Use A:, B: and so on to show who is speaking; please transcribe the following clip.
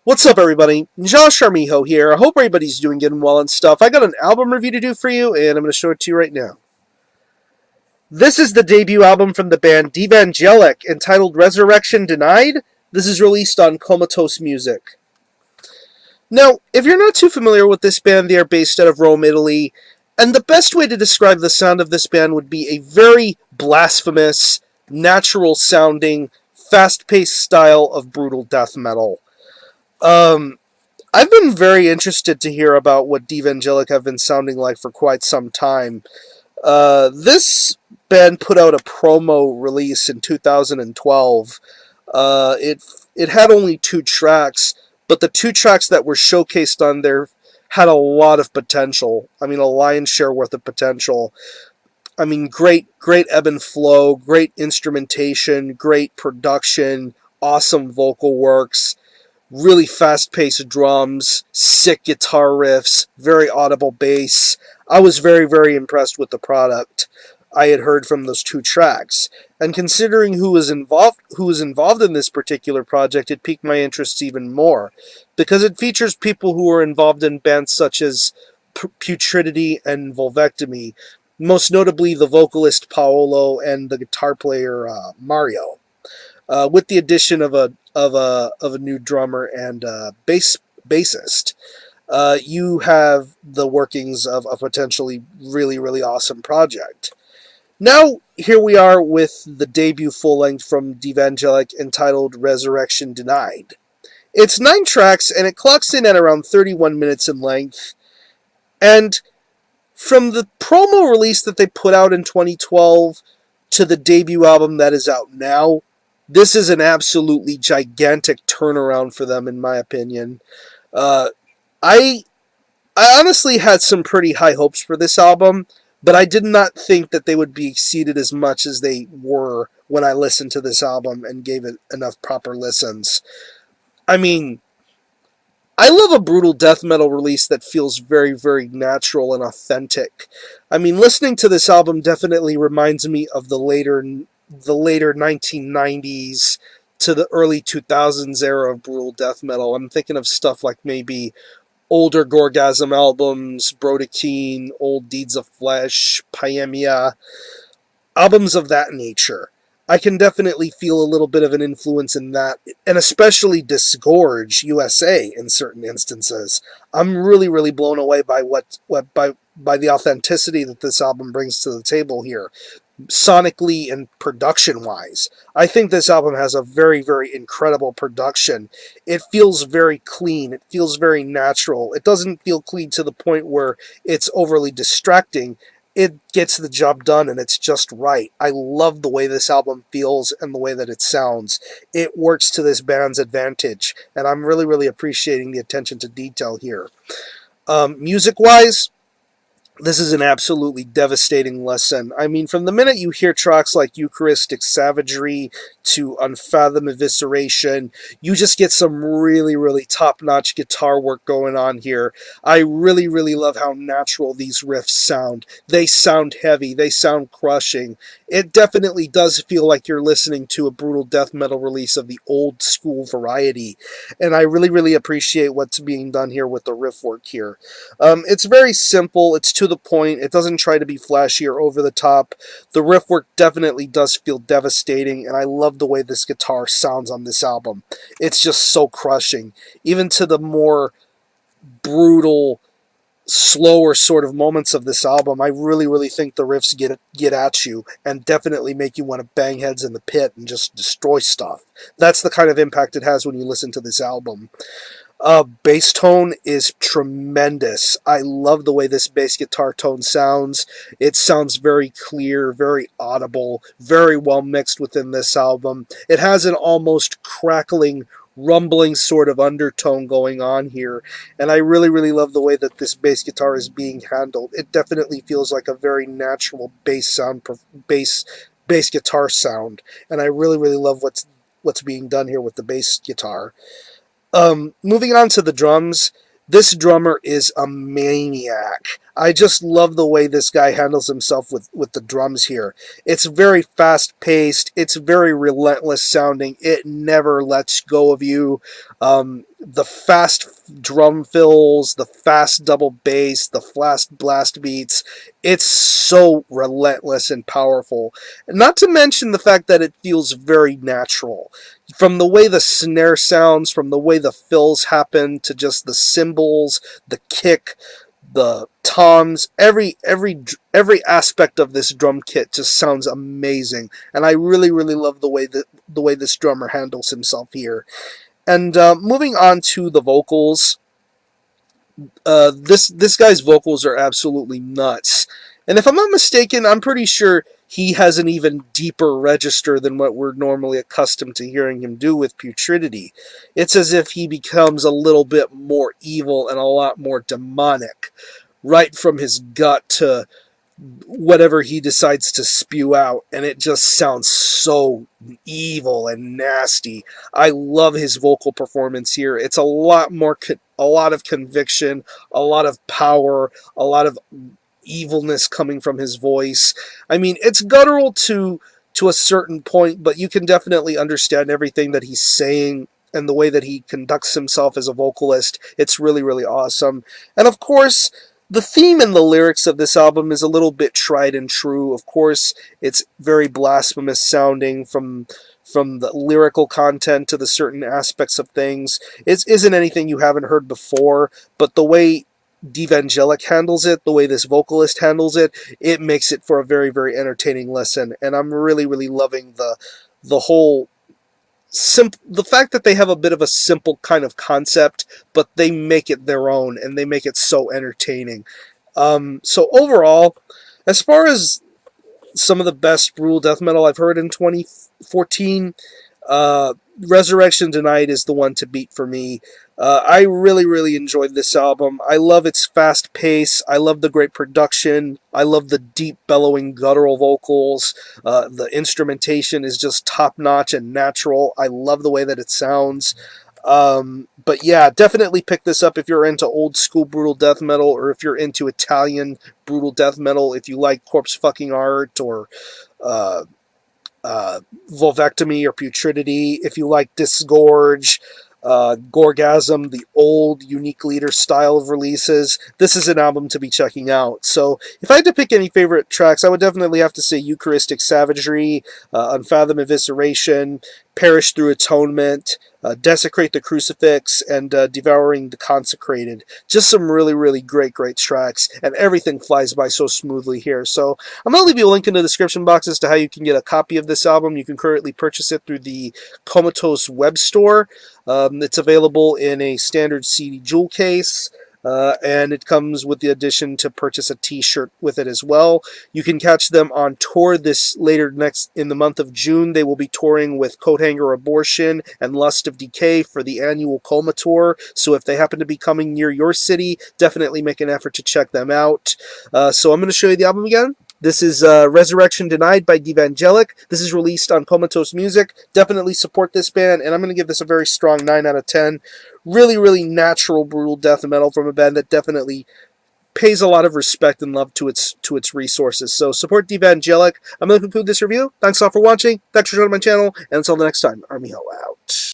A: What's up, everybody? Josh Armijo here. I hope everybody's doing good and well and stuff. I got an album review to do for you, and I'm going to show it to you right now. This is the debut album from the band Devangelic, entitled Resurrection Denied. This is released on Comatose Music. Now, if you're not too familiar with this band, they are based out of Rome, Italy, and the best way to describe the sound of this band would be a very blasphemous, natural-sounding, fast-paced style of brutal death metal. I've been very interested to hear about what Devangelic have been sounding like for quite some time. This band put out a promo release in 2012. It had only 2 tracks, but the 2 tracks that were showcased on there had a lot of potential. I mean, a lion's share worth of potential. I mean, great ebb and flow, great instrumentation, great production, awesome vocal works. Really fast-paced drums, sick guitar riffs, very audible bass. I was very, very impressed with the product I had heard from those 2 tracks. And considering who was involved in this particular project, it piqued my interest even more, because it features people who were involved in bands such as Putridity and Vulvectomy, most notably the vocalist Paolo and the guitar player Mario. With the addition of a new drummer and bassist, you have the workings of a potentially really, really awesome project. Now, here we are with the debut full-length from Devangelic entitled Resurrection Denied. It's 9 tracks, and it clocks in at around 31 minutes in length. And from the promo release that they put out in 2012 to the debut album that is out now, this is an absolutely gigantic turnaround for them, in my opinion. I honestly had some pretty high hopes for this album, but I did not think that they would be exceeded as much as they were when I listened to this album and gave it enough proper listens. I mean, I love a brutal death metal release that feels very, very natural and authentic. I mean, listening to this album definitely reminds me of the later 1990s to the early 2000s era of brutal death metal. I'm thinking of stuff like maybe older Gorgasm albums, Brodikine, Old Deeds of Flesh, Pyemia, albums of that nature. I can definitely feel a little bit of an influence in that, and especially Disgorge USA in certain instances. I'm really, really blown away by by the authenticity that this album brings to the table here, sonically and production-wise. I think this album has a very, very incredible production. It feels very clean. It feels very natural. It doesn't feel clean to the point where it's overly distracting. It gets the job done, and it's just right. I love the way this album feels and the way that it sounds. It works to this band's advantage, and I'm really, really appreciating the attention to detail here. Music-wise, this is an absolutely devastating lesson. I mean, from the minute you hear tracks like Eucharistic Savagery to Unfathomed Evisceration, you just get some really, really top-notch guitar work going on here. I really, really love how natural these riffs sound. They sound heavy. They sound crushing. It definitely does feel like you're listening to a brutal death metal release of the old school variety. And I really, really appreciate what's being done here with the riff work here. It's very simple. It's to the point. It doesn't try to be flashy or over the top. The riff work definitely does feel devastating, and I love the way this guitar sounds on this album. It's just so crushing. Even to the more brutal, slower sort of moments of this album, I really, really think the riffs get at you and definitely make you want to bang heads in the pit and just destroy stuff. That's the kind of impact it has when you listen to this album. Bass tone is tremendous. I love the way this bass guitar tone sounds. It sounds very clear, very audible, very well mixed within this album. It has an almost crackling, rumbling sort of undertone going on here, and I really, really love the way that this bass guitar is being handled. It definitely feels like a very natural bass guitar sound, and I really, really love what's being done here with the bass guitar. Moving on to the drums, this drummer is a maniac. I just love the way this guy handles himself with the drums here. It's very fast-paced. It's very relentless sounding. It never lets go of you. the fast drum fills, the fast double bass, the fast blast beats. It's so relentless and powerful. Not to mention the fact that it feels very natural. From the way the snare sounds, from the way the fills happen, to just the cymbals, the kick, the toms, every aspect of this drum kit just sounds amazing, and I really love the way this drummer handles himself here. And moving on to the vocals, this guy's vocals are absolutely nuts. And if I'm not mistaken, I'm pretty sure he has an even deeper register than what we're normally accustomed to hearing him do with Putridity. It's as if he becomes a little bit more evil and a lot more demonic, right from his gut to whatever he decides to spew out, and it just sounds so evil and nasty. I love his vocal performance here. It's a lot more a lot of conviction, a lot of power, a lot of evilness coming from his voice. I mean, it's guttural to a certain point, but you can definitely understand everything that he's saying and the way that he conducts himself as a vocalist. It's really awesome. And of course, the theme and the lyrics of this album is a little bit tried and true. Of course, it's very blasphemous sounding from the lyrical content to the certain aspects of things. It isn't anything you haven't heard before, but the way Devangelic handles it, the way this vocalist handles it, it makes it for a very entertaining listen. And I'm really loving the whole the fact that they have a bit of a simple kind of concept, but they make it their own, and they make it so entertaining. So overall, as far as some of the best brutal death metal I've heard in 2014, Resurrection Denied is the one to beat for me. I really enjoyed this album. I love its fast pace. I love the great production. I love the deep bellowing guttural vocals. The instrumentation is just top notch and natural. I love the way that it sounds. But yeah, definitely pick this up if you're into old school brutal death metal, or if you're into Italian brutal death metal, if you like corpse fucking art, or Vulvectomy or Putridity, if you like Disgorge, Gorgasm, the old Unique Leader style of releases, this is an album to be checking out. So if I had to pick any favorite tracks, I would definitely have to say Eucharistic Savagery, Unfathom Evisceration, Perish Through Atonement, Desecrate the Crucifix, and Devouring the Consecrated. Just some really great tracks, and everything flies by so smoothly here. So I'm going to leave you a link in the description box as to how you can get a copy of this album. You can currently purchase it through the Comatose web store. It's available in a standard CD jewel case, and it comes with the addition to purchase a t-shirt with it as well. You can catch them on tour this in the month of June. They will be touring with Coathanger Abortion and Lust of Decay for the annual Coma Tour. So if they happen to be coming near your city, definitely make an effort to check them out. So I'm going to show you the album again. This is Resurrection Denied by Devangelic. This is released on Comatose Music. Definitely support this band, and I'm going to give this a very strong 9 out of 10. Really natural, brutal death metal from a band that definitely pays a lot of respect and love to its resources. So support Devangelic. I'm going to conclude this review. Thanks all for watching. Thanks for joining my channel, and until the next time, Army Ho out.